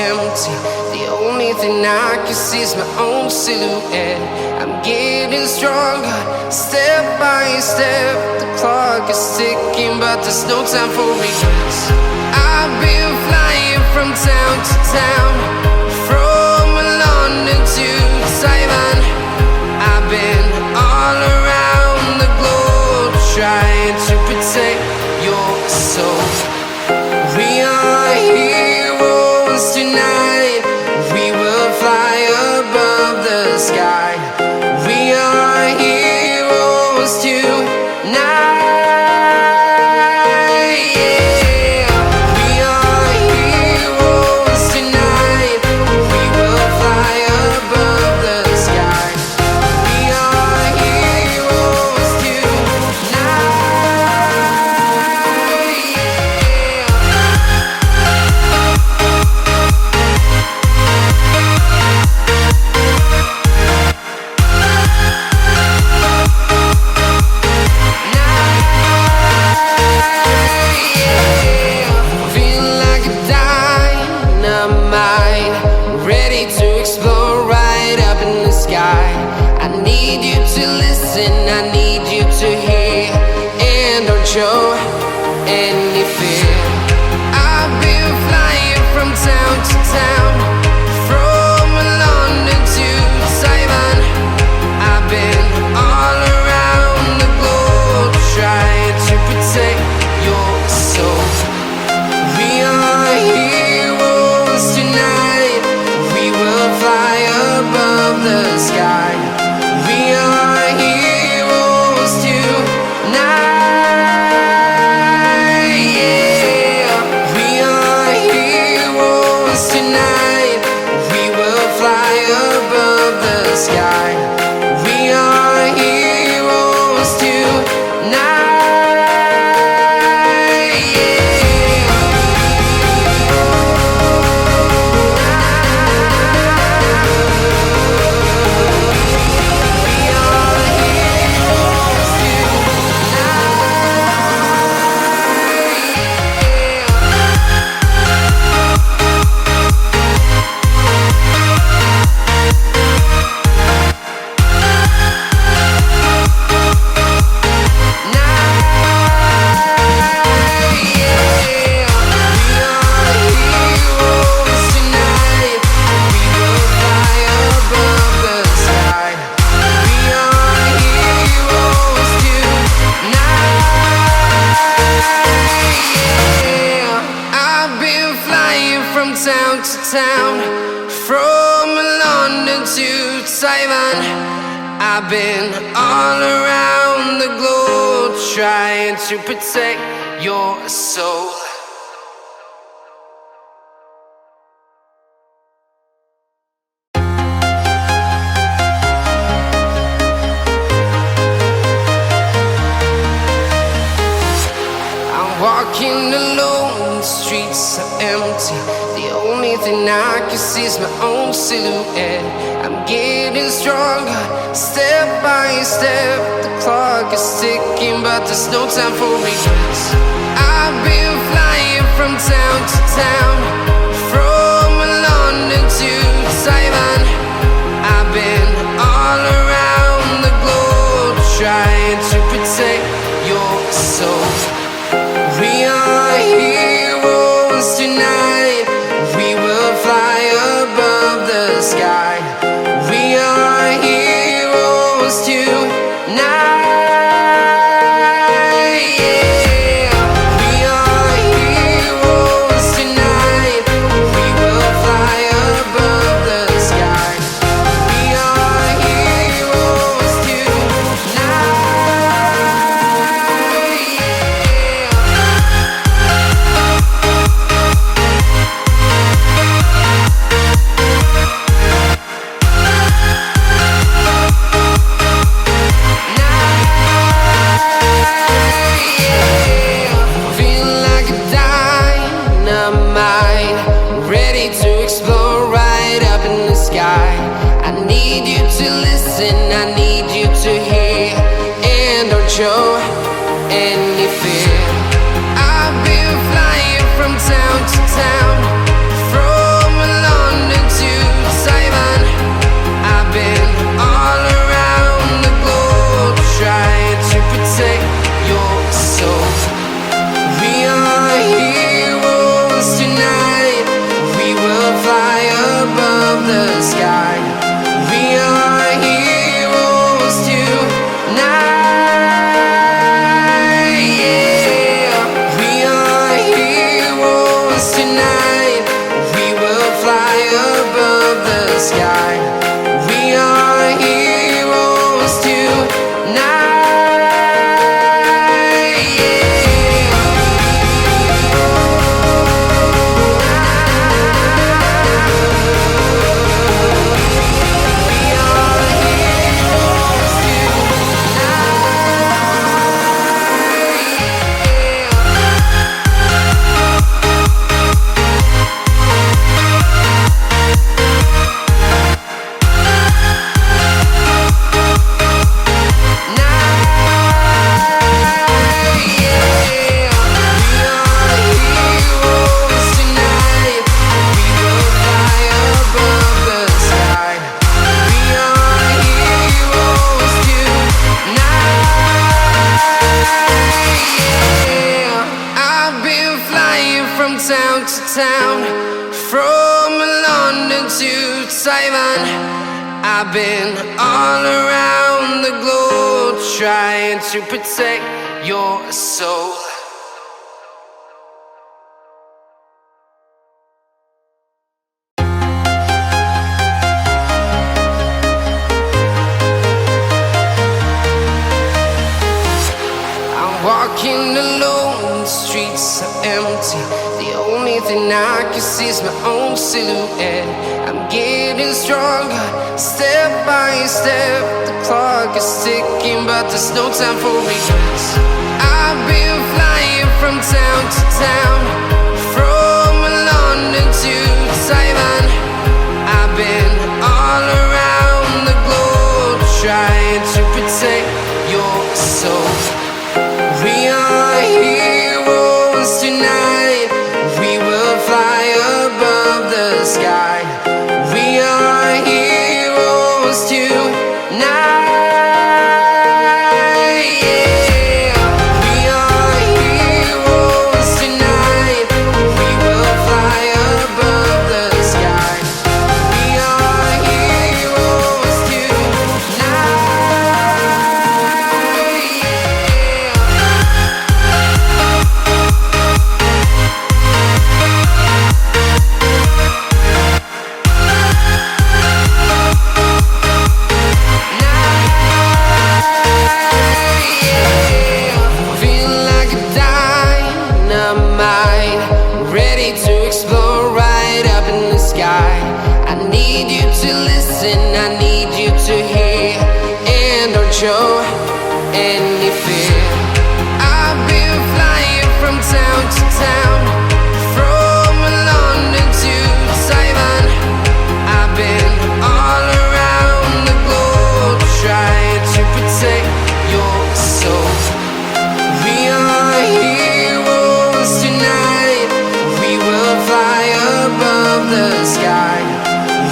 empty. The only thing I can see is my own silhouette. I'm getting stronger, step by step. The clock is ticking, but there's no time for regrets. I've been flying from town to town, from London to Taiwan. I've been all around the globe, trying to protect your soul. We are heroes tonight. We will fly above the sky. We are heroes tonight. Show any fear. I've been flying from town to town, from London to Taiwan. I've been all around the globe, trying to protect your soul. We are heroes tonight. We will fly above the sky. We are heroes tonight. I've been all around the globe, trying to protect your soul. I'm walking alone, the streets are empty. The only thing I can see is my own silhouette. I'm getting stronger, step by step. The clock is ticking, but there's no time for regrets. I've been flying from town to town, from London to Taiwan. I've been all around the globe, trying to protect your soul. We are heroes tonight. We will fly above the sky. We are heroes tonight. show any fear. I've been flying from town to town, from From London to Taiwan, I've been all around the globe trying to protect your soul. Walking alone, the streets are empty. The only thing I can see is my own silhouette. I'm getting stronger, step by step. The clock is ticking, but there's no time for regrets. I've been flying from town to town, from London to Taiwan. I've been all around the globe trying to protect your soul. We are heroes tonight. We will fly above the sky. We are heroes tonight. Yeah. We are heroes tonight. We will fly above the sky. We are heroes tonight. I need you to hear and don't show any fear. I've been flying from town to town, from London to Taiwan. I've been all around the globe trying to protect your soul. We are heroes tonight. We will fly above the sky.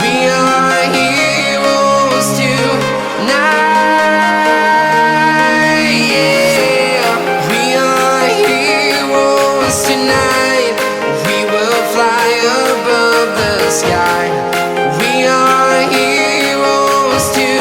We are heroes tonight. Yeah. We are heroes tonight. We will fly above the sky. We are heroes tonight.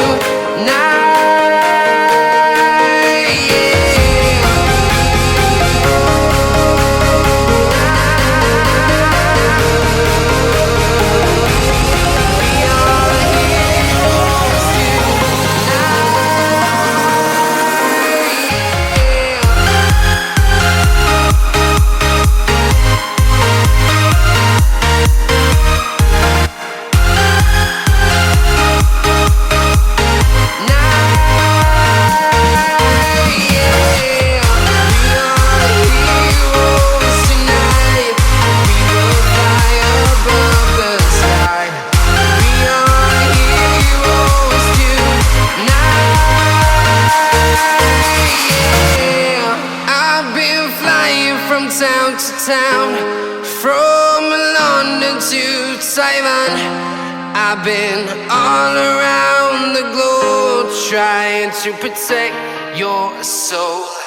Town to town, from London to Taiwan. I've been all around the globe trying to protect your soul.